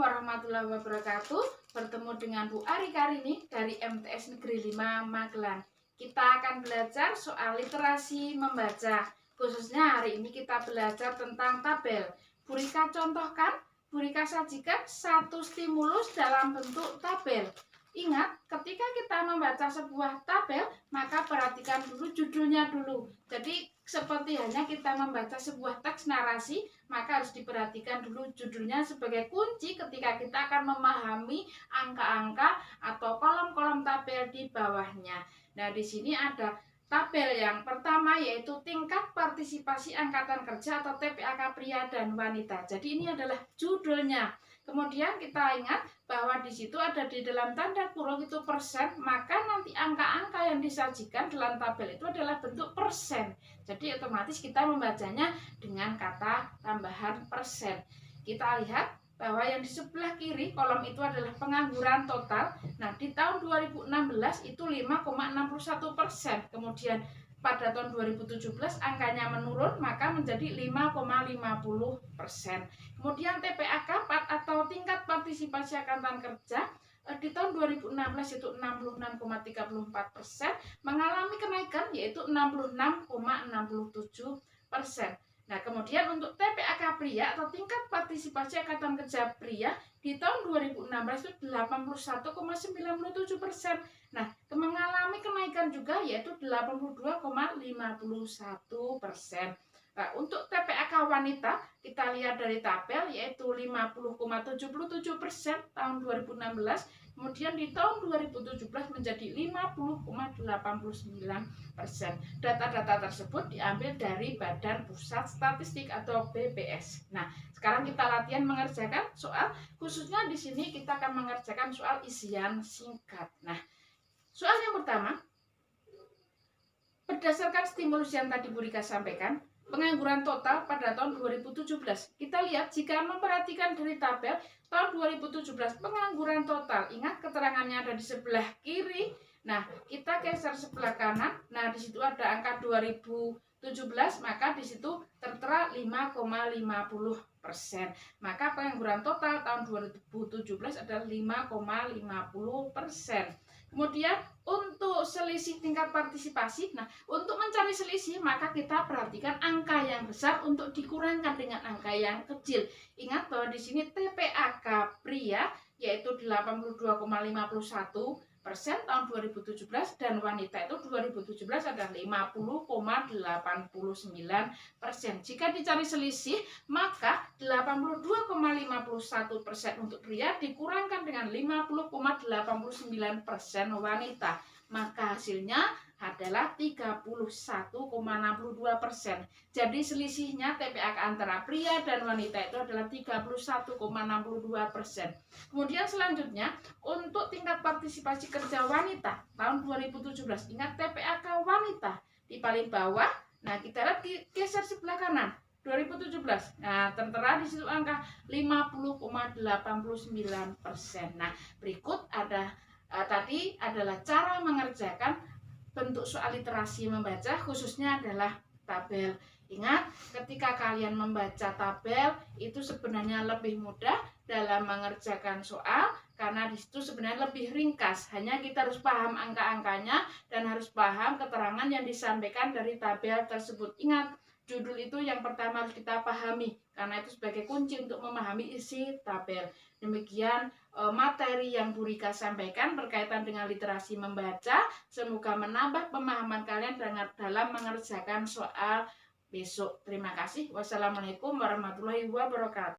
warahmatullahi wabarakatuh. Bertemu dengan Bu Ari Karini dari MTS Negeri 5 Magelang. Kita akan belajar soal literasi membaca. Khususnya hari ini kita belajar tentang tabel. Bu Rika contohkan, Bu Rika sajikan satu stimulus dalam bentuk tabel. Ingat, ketika kita membaca sebuah tabel, maka perhatikan dulu judulnya dulu. Jadi, seperti hanya kita membaca sebuah teks narasi, maka harus diperhatikan dulu judulnya sebagai kunci ketika kita akan memahami angka-angka atau kolom-kolom tabel di bawahnya. Nah, di sini ada tabel yang pertama yaitu tingkat partisipasi angkatan kerja atau TPAK pria dan wanita. Jadi ini adalah judulnya. Kemudian kita ingat bahwa di situ ada di dalam tanda kurung itu persen, maka nanti angka-angka yang disajikan dalam tabel itu adalah bentuk persen. Jadi otomatis kita membacanya dengan kata tambahan persen. Kita lihat bahwa yang di sebelah kiri kolom itu adalah pengangguran total. Nah, di tahun 2016 itu 5,61%. Kemudian pada tahun 2017 angkanya menurun maka menjadi 5,50%. Kemudian TPAK atau tingkat partisipasi angkatan kerja di tahun 2016 itu 66,34%, mengalami kenaikan yaitu 66,67%. Nah, kemudian untuk TPAK pria atau tingkat partisipasi angkatan kerja pria di tahun 2016 itu 81,97%. Nah, mengalami kenaikan juga yaitu 82,51%. Nah, untuk TPAK wanita kita lihat dari tabel yaitu 50,77% tahun 2016. Kemudian di tahun 2017 menjadi 50,89%. Data-data tersebut diambil dari Badan Pusat Statistik atau BPS. Nah, sekarang kita latihan mengerjakan soal, khususnya di sini kita akan mengerjakan soal isian singkat. Nah, soal yang pertama, berdasarkan stimulus yang tadi Bu Rika sampaikan, pengangguran total pada tahun 2017. Kita lihat jika memperhatikan dari tabel tahun 2017 pengangguran total. Ingat keterangannya ada di sebelah kiri. Nah, kita geser sebelah kanan. Nah, di situ ada angka 2017, maka di situ tertera 5,50%. Maka pengangguran total tahun 2017 adalah 5,50%. Kemudian untuk selisih tingkat partisipasi, nah untuk mencari selisih maka kita perhatikan angka yang besar untuk dikurangkan dengan angka yang kecil. Ingat bahwa di sini TPAK pria yaitu 82,51% tahun 2017 dan wanita itu 2017 adalah 50,89%. Jika dicari selisih maka 82,51% untuk pria dikurangkan dengan 50,89% wanita, maka hasilnya adalah 31,62%. Jadi selisihnya TPAK antara pria dan wanita itu adalah 31,62%. Kemudian selanjutnya untuk tingkat partisipasi kerja wanita tahun 2017. Ingat TPAK wanita di paling bawah. Nah, kita lihat geser sebelah kanan. 2017. Nah, tertera di situ angka 50,89%. Nah, berikut ada tadi adalah cara mengerjakan bentuk soal literasi membaca, khususnya adalah tabel. Ingat, ketika kalian membaca tabel itu sebenarnya lebih mudah dalam mengerjakan soal karena di situ sebenarnya lebih ringkas. Hanya kita harus paham angka-angkanya dan harus paham keterangan yang disampaikan dari tabel tersebut. Ingat, judul itu yang pertama harus kita pahami karena itu sebagai kunci untuk memahami isi tabel. Demikian materi yang Bu Rika sampaikan berkaitan dengan literasi membaca. Semoga menambah pemahaman kalian dalam mengerjakan soal besok. Terima kasih. Wassalamualaikum warahmatullahi wabarakatuh.